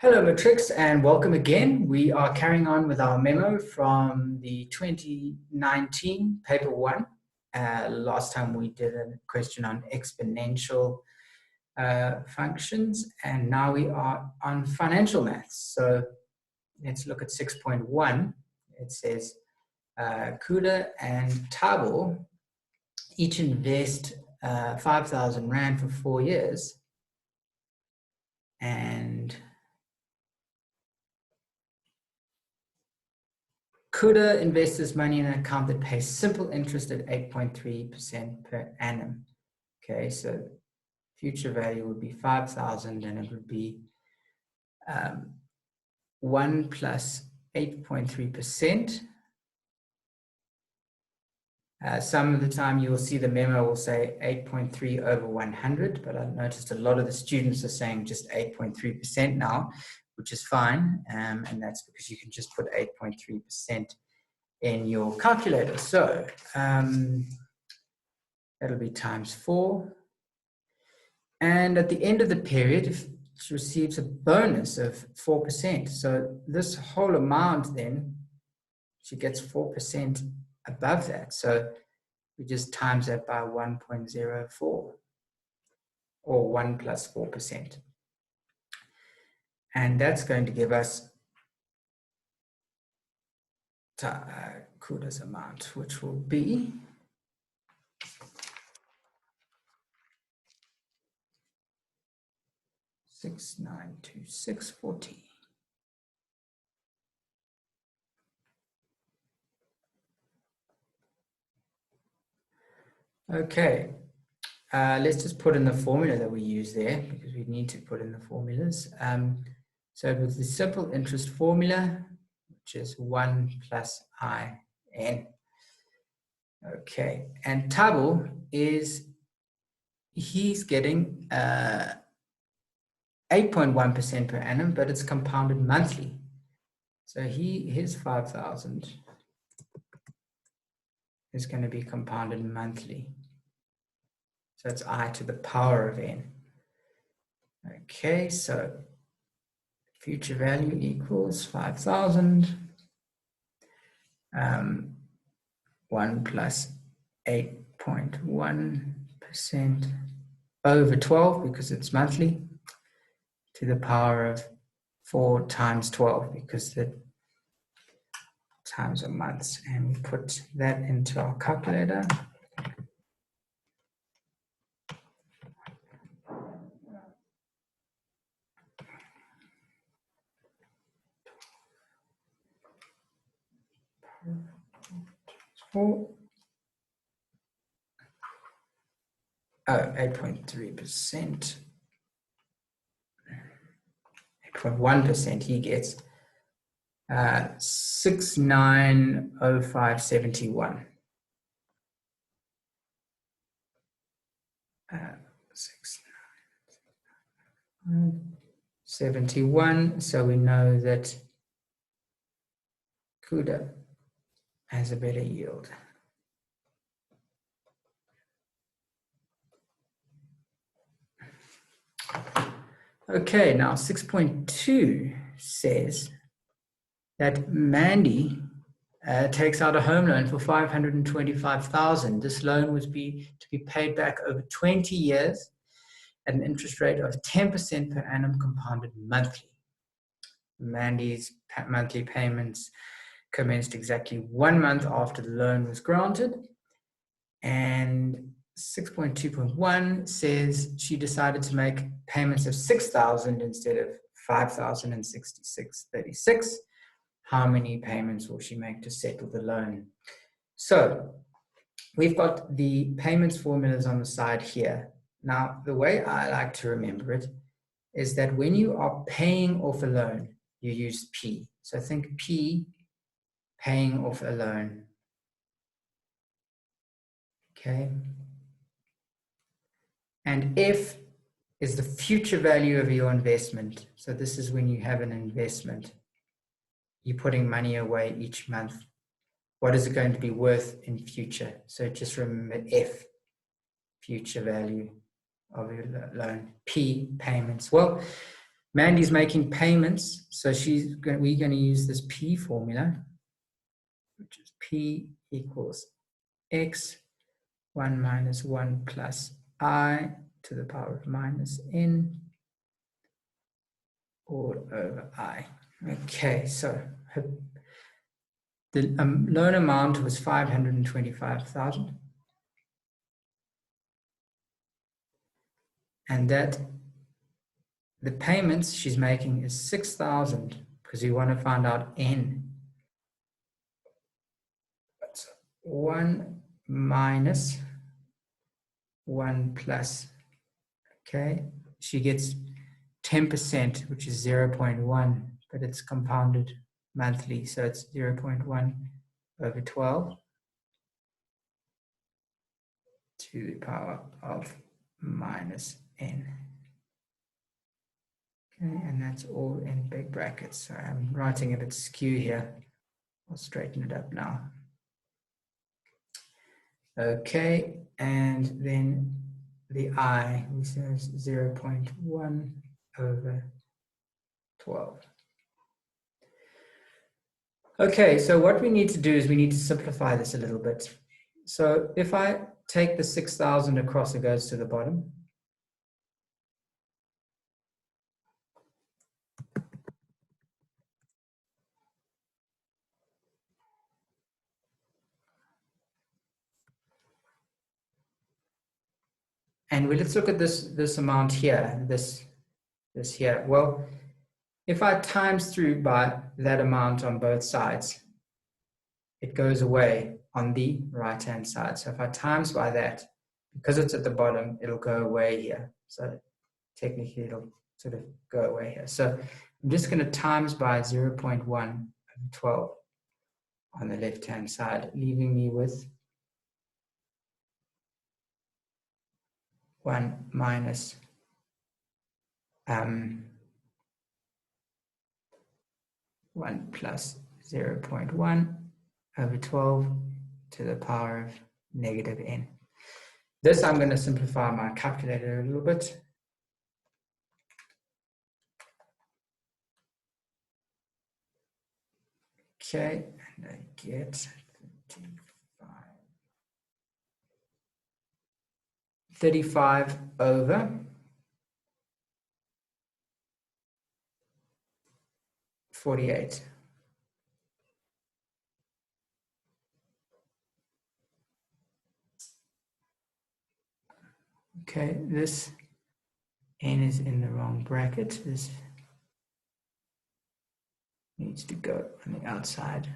Hello, Matrix, and welcome again. We are carrying on with our memo from the 2019 paper 1. Last time we did a question on exponential functions, and now we are on financial maths. So let's look at 6.1. It says Kuda and Tabo each invest 5,000 Rand for 4 years, and Kuda invests his money in an account that pays simple interest at 8.3% per annum. Okay, so future value would be 5,000, and it would be 1 plus 8.3%. Some of the time you will see the memo will say 8.3 over 100, but I've noticed a lot of the students are saying just 8.3% now, which is fine, and that's because you can just put 8.3% in your calculator. So that'll be times 4. And at the end of the period, it receives a bonus of 4%. So this whole amount then, she gets 4% above that. So we just times that by 1.04, or 1 plus 4%. And that's going to give us Kuda's amount, which will be 6,926.40. Okay, let's just put in the formula that we use there, because we need to put in the formulas. So with the simple interest formula, which is 1 plus IN. Okay, and Tabo he's getting 8.1% per annum, but it's compounded monthly. So his 5,000 is going to be compounded monthly. So it's I to the power of N. Okay, so future value equals 5,000. 1 plus 8.1% over 12, because it's monthly, to the power of 4 times 12, because the times are months. And we put that into our calculator. Oh, 8.3%. 8.1%, he gets 6,905.71. 6,971. So we know that Kuda has a better yield. Okay, now 6.2 says that Mandy takes out a home loan for 525,000. This loan was to be paid back over 20 years at an interest rate of 10% per annum compounded monthly. Mandy's monthly payments commenced exactly 1 month after the loan was granted. And 6.2.1 says she decided to make payments of 6,000 instead of 5,066.36. How many payments will she make to settle the loan? So we've got the payments formulas on the side here. Now, the way I like to remember it is that when you are paying off a loan, you use P. So think P, paying off a loan. Okay. And F is the future value of your investment. So this is when you have an investment. You're putting money away each month. What is it going to be worth in future? So just remember F, future value of your loan. P, payments. Well, Mandy's making payments, so we're going to use this P formula, which is P equals X 1 minus 1 plus I to the power of minus N all over I. Okay, so the loan amount was 525,000. And that the payments she's making is 6,000 because we want to find out N. That's 1 minus 1 plus. Okay, she gets 10%, which is 0.1, but it's compounded monthly, so it's 0.1 over 12 to the power of minus N. Okay, and that's all in big brackets. So I'm writing a bit skew here. I'll straighten it up now. Okay, and then the I, we says 0.1 over 12. Okay, so what we need to do is we need to simplify this a little bit. So if I take the 6,000 across, it goes to the bottom. And let's look at this amount here, this here. Well, if I times through by that amount on both sides, it goes away on the right-hand side. So if I times by that, because it's at the bottom, it'll go away here. So technically, it'll sort of go away here. So I'm just going to times by 0.1 over 12 on the left-hand side, leaving me with 1 minus 1 plus 0.1 over 12 to the power of negative N. This I'm going to simplify my calculator a little bit. Okay, and I get 35 over 48. Okay, this N is in the wrong bracket. This needs to go on the outside.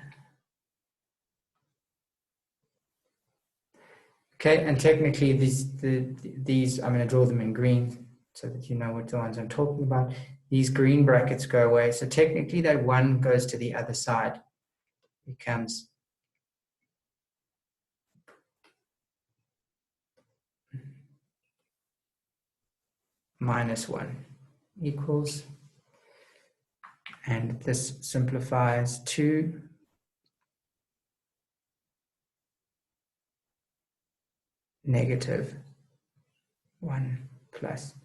Okay, and technically these I'm going to draw them in green so that you know what the ones I'm talking about. These green brackets go away. So technically that 1 goes to the other side. It becomes minus 1 equals, and this simplifies to negative 1 plus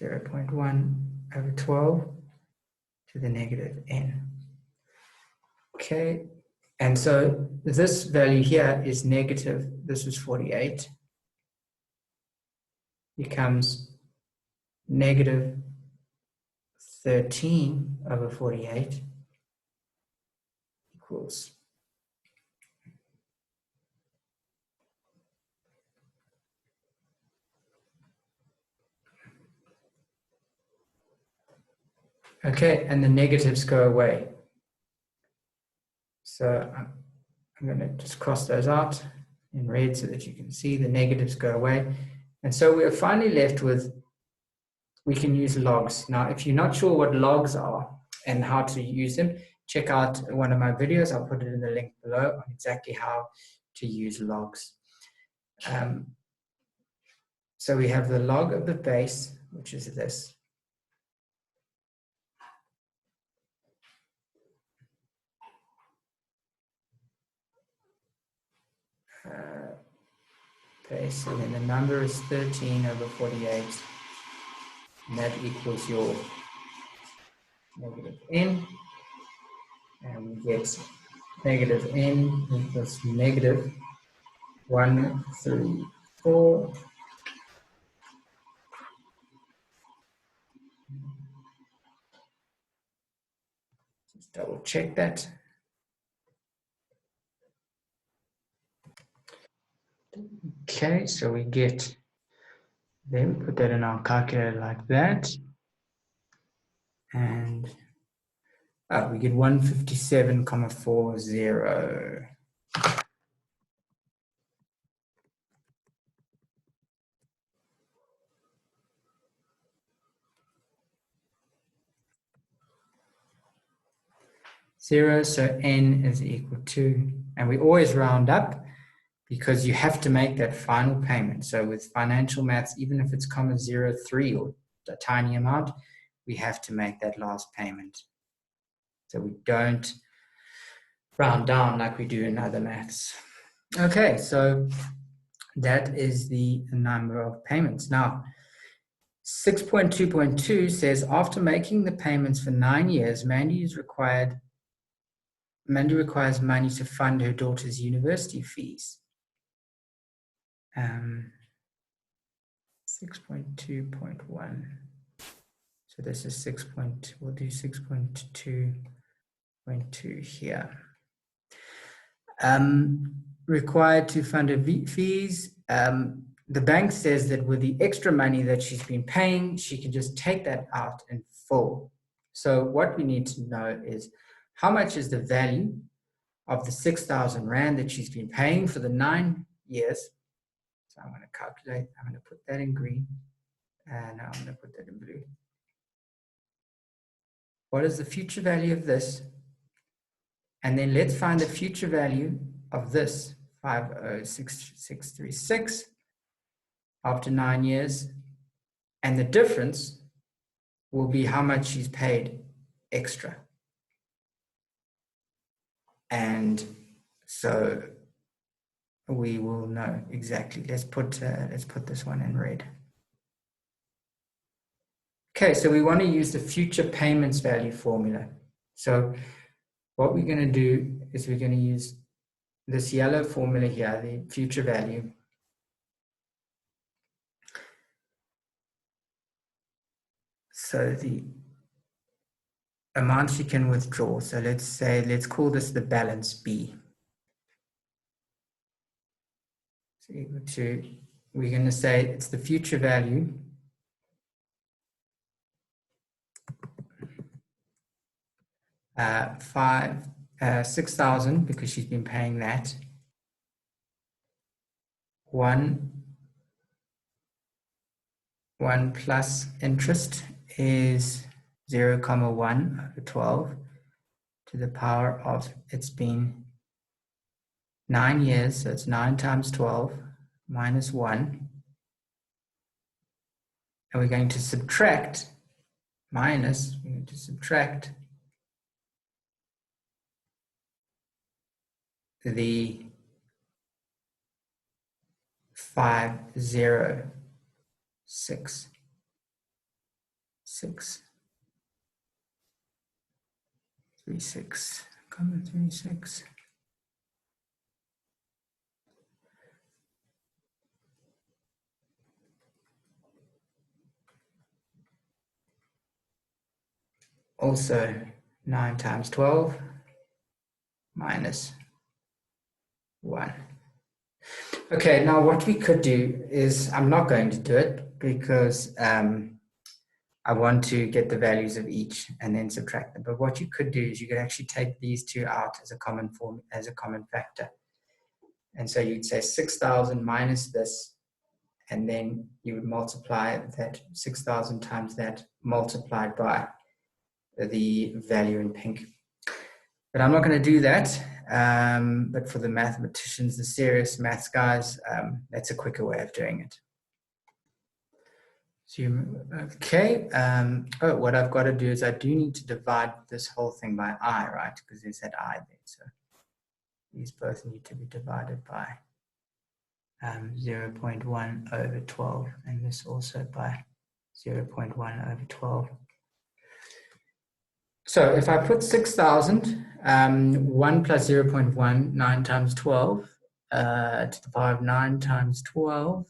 0.1 over 12 to the negative N. Okay, and so this value here is negative, this is 48, becomes negative 13 over 48 equals okay, and the negatives go away. So I'm going to just cross those out in red so that you can see the negatives go away. And so we're finally left with, we can use logs. Now, if you're not sure what logs are and how to use them, check out one of my videos. I'll put it in the link below on exactly how to use logs. So we have the log of the base, which is this. Base, and then the number is 13 over 48, and that equals your n, and we get negative n equals negative 1, 3, 4. Just double check that. Okay, so we get, then put that in our calculator like that. And we get 157,40. So n is equal to, and we always round up because you have to make that final payment. So with financial maths, even if it's 0.03 or a tiny amount, we have to make that last payment. So we don't round down like we do in other maths. Okay, so that is the number of payments. Now, 6.2.2 says, after making the payments for 9 years, Mandy requires money to fund her daughter's university fees. 6.2.1. So this is 6. We'll do 6.2.2 here. Required to fund her fees. The bank says that with the extra money that she's been paying, she can just take that out in full. So what we need to know is how much is the value of the 6,000 Rand that she's been paying for the 9 years. So I'm going to calculate, I'm going to put that in green, and now I'm going to put that in blue. What is the future value of this? And then let's find the future value of this, 506,636, after 9 years. And the difference will be how much she's paid extra. And so we will know exactly. Let's put this one in red. Okay, so we want to use the future payments value formula. So what we're going to do is we're going to use this yellow formula here, the future value. So the amount she can withdraw. So let's call this the balance B. So equal to, we're going to say it's the future value $6,000 because she's been paying that. 1 plus interest is 0.1 over 12 to the power of, it's been 9 years, so it's 9 times 12 minus 1. And we're going to subtract the 506,636. Also 9 times 12 minus 1. Okay, now what we could do is, I'm not going to do it because I want to get the values of each and then subtract them. But what you could do is you could actually take these two out as a common factor. And so you'd say 6,000 minus this, and then you would multiply that 6,000 times that multiplied by the value in pink. But I'm not going to do that. But for the mathematicians, the serious maths guys, that's a quicker way of doing it. Okay. What I've got to do is I do need to divide this whole thing by I, right? Because there's that I there. So these both need to be divided by 0.1 over 12, and this also by 0.1 over 12. So if I put 6,000, 1 plus 0.1, 9 times 12, to the power of 9 times 12,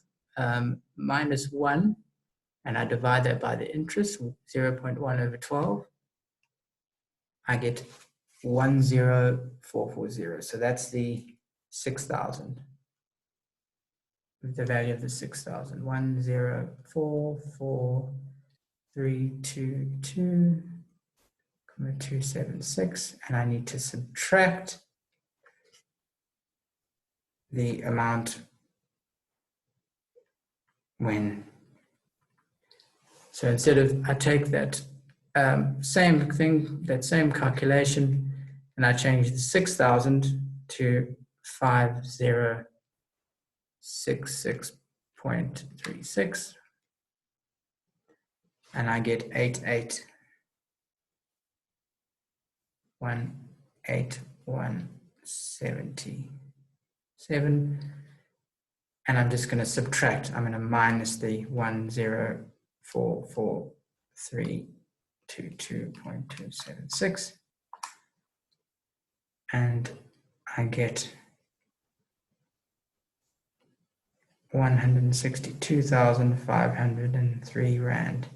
minus 1, and I divide that by the interest, 0.1 over 12, I get 10440. So that's the 6,000. The value of the 6,000. 1044322.276, and I need to subtract the amount when. So instead of, I take that same thing, that same calculation, and I change the 6,000 to 5066.36, and I get 88,181.77, and I'm just going to subtract. I'm going to minus the 1044322.276, and I get 162,503 rand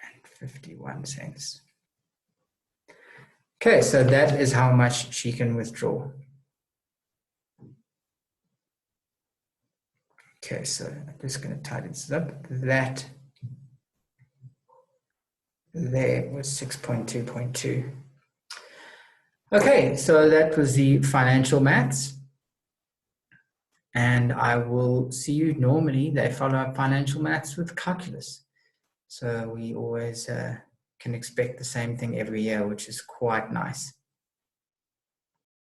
and 51 cents. Okay, so that is how much she can withdraw. Okay, so I'm just going to tidy this up. That there was 6.2.2. Okay, so that was the financial maths. And I will see you. Normally, they follow up financial maths with calculus. So we always can expect the same thing every year, which is quite nice.